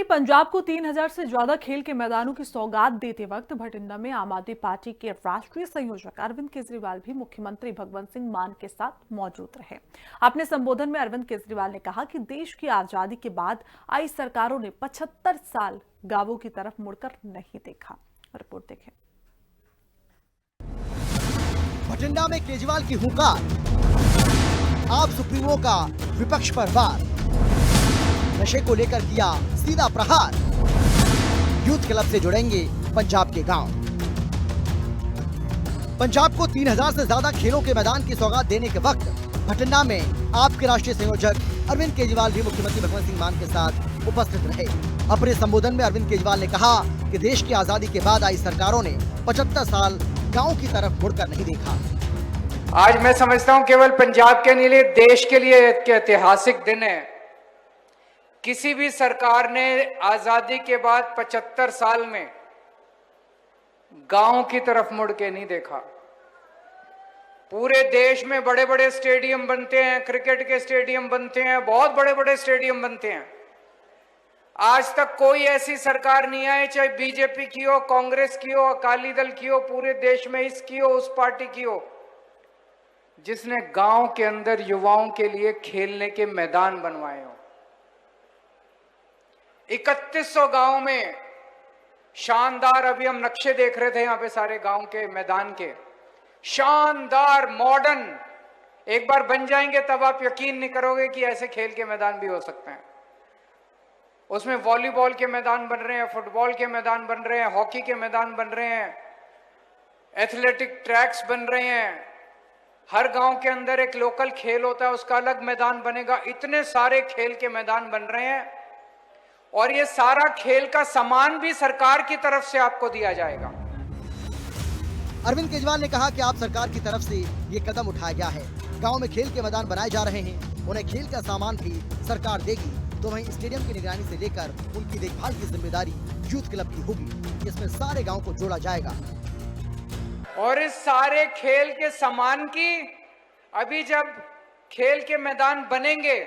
वहीं पंजाब को 3000 से ज्यादा खेल के मैदानों की सौगात देते वक्त भटिंडा में आम आदमी पार्टी के राष्ट्रीय संयोजक अरविंद केजरीवाल भी मुख्यमंत्री भगवंत सिंह मान के साथ मौजूद रहे। अपने संबोधन में अरविंद केजरीवाल ने कहा कि देश की आजादी के बाद आई सरकारों ने 75 साल गांवों की तरफ मुड़कर नहीं देखा। रिपोर्ट देखें। भटिंडा में केजरीवाल की हुंकार, आप सुप्रीमो का विपक्ष पर वार, नशे को लेकर किया सीधा प्रहार, यूथ क्लब से जुड़ेंगे पंजाब के गांव। पंजाब को 3000 से ज्यादा खेलों के मैदान की सौगात देने के वक्त भटिंडा में आपके राष्ट्रीय संयोजक अरविंद केजरीवाल भी मुख्यमंत्री भगवंत सिंह मान के साथ उपस्थित रहे। अपने संबोधन में अरविंद केजरीवाल ने कहा कि देश की आजादी के बाद आई सरकारों ने 75 साल गांव की तरफ मुड़कर नहीं देखा। आज मैं समझता हूं केवल पंजाब के लिए, देश के लिए एक ऐतिहासिक दिन है। किसी भी सरकार ने आजादी के बाद 75 साल में गांव की तरफ मुड़ के नहीं देखा। पूरे देश में बड़े बड़े स्टेडियम बनते हैं, क्रिकेट के स्टेडियम बनते हैं, बहुत बड़े बड़े स्टेडियम बनते हैं। आज तक कोई ऐसी सरकार नहीं आई, चाहे बीजेपी की हो, कांग्रेस की हो, अकाली दल की हो, पूरे देश में इसकी हो, उस पार्टी की हो, जिसने गांव के अंदर युवाओं के लिए खेलने के मैदान बनवाए हो। 3100 गांव में शानदार, अभी हम नक्शे देख रहे थे यहां पे सारे गांव के मैदान के, शानदार मॉडर्न एक बार बन जाएंगे तब आप यकीन नहीं करोगे कि ऐसे खेल के मैदान भी हो सकते हैं। उसमें वॉलीबॉल के मैदान बन रहे हैं, फुटबॉल के मैदान बन रहे हैं, हॉकी के मैदान बन रहे हैं, एथलेटिक ट्रैक्स बन रहे हैं। हर गांव के अंदर एक लोकल खेल होता है, उसका अलग मैदान बनेगा। इतने सारे खेल के मैदान बन रहे हैं और ये सारा खेल का सामान भी सरकार की तरफ से आपको दिया जाएगा। अरविंद केजरीवाल ने कहा कि आप सरकार की तरफ से ये कदम उठाया गया है। गांव में खेल के मैदान बनाए जा रहे हैं, उन्हें खेल का सामान भी सरकार देगी। तो वहीं स्टेडियम की निगरानी से लेकर उनकी देखभाल की जिम्मेदारी यूथ क्लब की होगी। इसमें सारे गाँव को जोड़ा जाएगा और इस सारे खेल के सामान की, अभी जब खेल के मैदान बनेंगे,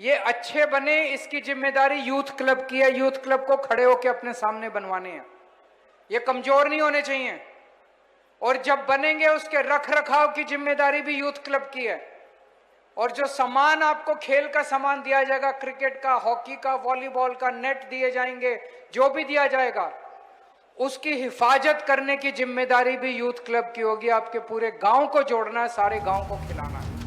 ये अच्छे बने, इसकी जिम्मेदारी यूथ क्लब की है। यूथ क्लब को खड़े होकर अपने सामने बनवाने हैं, ये कमजोर नहीं होने चाहिए। और जब बनेंगे उसके रख रखाव की जिम्मेदारी भी यूथ क्लब की है। और जो सामान आपको खेल का सामान दिया जाएगा, क्रिकेट का, हॉकी का, वॉलीबॉल का, नेट दिए जाएंगे, जो भी दिया जाएगा, उसकी हिफाजत करने की जिम्मेदारी भी यूथ क्लब की होगी। आपके पूरे गांव को जोड़ना है, सारे गांव को खिलाना है।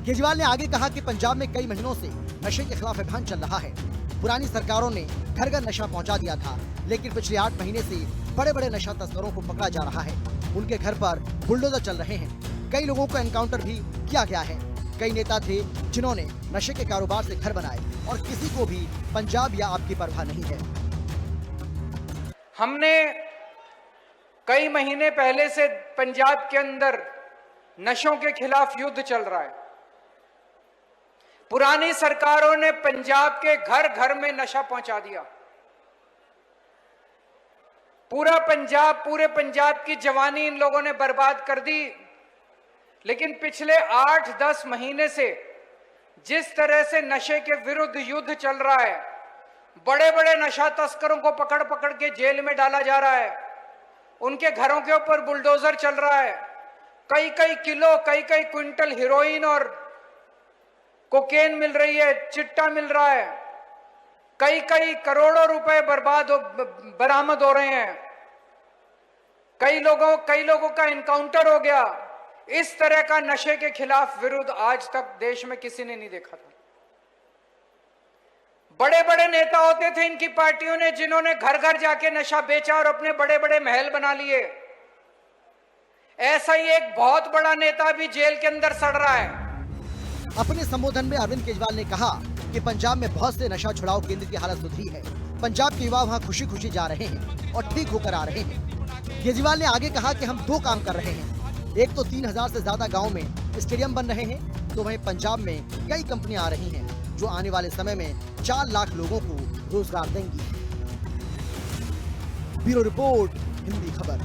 केजरीवाल ने आगे कहा कि पंजाब में कई महीनों से नशे के खिलाफ अभियान चल रहा है। पुरानी सरकारों ने घर घर नशा पहुंचा दिया था, लेकिन पिछले 8 महीने से बड़े बड़े नशा तस्करों को पकड़ा जा रहा है। उनके घर पर बुलडोजर चल रहे हैं। कई लोगों को एनकाउंटर भी किया गया है। कई नेता थे जिन्होंने नशे के कारोबार से घर बनाए और किसी को भी पंजाब या आपकी परवाह नहीं है। हमने कई महीने पहले से पंजाब के अंदर नशों के खिलाफ युद्ध चल रहा है। पुरानी सरकारों ने पंजाब के घर घर में नशा पहुंचा दिया। पूरे पंजाब की जवानी इन लोगों ने बर्बाद कर दी। लेकिन पिछले 8-10 महीने से जिस तरह से नशे के विरुद्ध युद्ध चल रहा है, बड़े बड़े नशा तस्करों को पकड़ पकड़ के जेल में डाला जा रहा है, उनके घरों के ऊपर बुलडोजर चल रहा है, कई कई किलो, कई कई क्विंटल हेरोइन और कोकेन मिल रही है, चिट्टा मिल रहा है, कई कई करोड़ों रुपए बरामद हो रहे हैं, कई लोगों का एनकाउंटर हो गया। इस तरह का नशे के खिलाफ विरोध आज तक देश में किसी ने नहीं देखा था। बड़े बड़े नेता होते थे इनकी पार्टियों ने, जिन्होंने घर घर जाके नशा बेचा और अपने बड़े बड़े महल बना लिए। ऐसा ही एक बहुत बड़ा नेता भी जेल के अंदर सड़ रहा है। अपने संबोधन में अरविंद केजरीवाल ने कहा कि पंजाब में बहुत से नशा छुड़ाओ केंद्र की हालत सुधरी है। पंजाब के युवा वहां खुशी खुशी जा रहे हैं और ठीक होकर आ रहे हैं। केजरीवाल ने आगे कहा कि हम 2 काम कर रहे हैं। एक तो 3000 से ज्यादा गाँव में स्टेडियम बन रहे हैं, तो वहीं पंजाब में कई कंपनियां आ रही हैं जो आने वाले समय में 4 लाख लोगों को रोजगार देंगी। ब्यूरो रिपोर्ट, हिंदी खबर।